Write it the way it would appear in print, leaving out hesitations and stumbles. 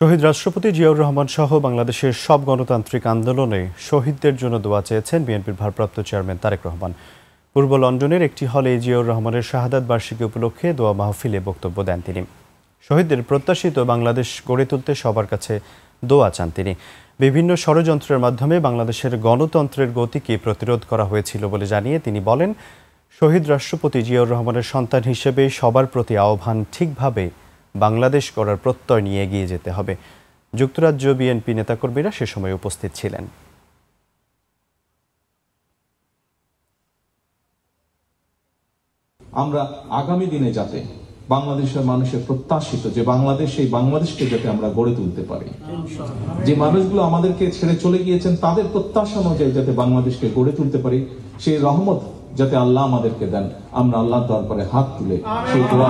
শহীদ রাষ্ট্রপতি জিয়াউর রহমান সহ বাংলাদেশের সব গণতান্ত্রিক আন্দোলনে শহীদদের জন্য দোয়া চেয়েছেন বিএনপির ভারপ্রাপ্ত চেয়ারম্যান তারেক রহমান। পূর্ব লন্ডনের একটি হলে জিয়াউর রহমানের শাহাদাত বার্ষিকী উপলক্ষে দোয়া মাহফিলে বক্তব্য দেন তিনি। শহীদদের প্রত্যাশিত বাংলাদেশ গড়ে তুলতে সবার কাছে দোয়া চান তিনি। বিভিন্ন ষড়যন্ত্রের মাধ্যমে বাংলাদেশের গণতন্ত্রের গতিকে প্রতিরোধ করা হয়েছিল বলে জানিয়ে তিনি বলেন, শহীদ রাষ্ট্রপতি জিয়াউর রহমানের সন্তান হিসেবে সবার প্রতি আহ্বান ঠিকভাবে বাংলাদেশ গড়ার প্রত্যয় নিয়ে এগিয়ে যেতে হবে। যুক্তরাজ্য বিএনপি নেতাকর্মীরা সে সময় উপস্থিত ছিলেন। আমরা আগামী দিনে যাতে বাংলাদেশের মানুষের প্রত্যাশিত যে বাংলাদেশ, এই বাংলাদেশকে যাতে আমরা গড়ে তুলতে পারি, যে মানুষগুলো আমাদেরকে ছেড়ে চলে গিয়েছেন তাদের প্রত্যাশা অনুযায়ী যাতে বাংলাদেশকে গড়ে তুলতে পারি, সেই রহমত যাতে আল্লাহ আমাদেরকে দেন, আমরা আল্লাহর দরবারে হাত তুলে সেই দোয়া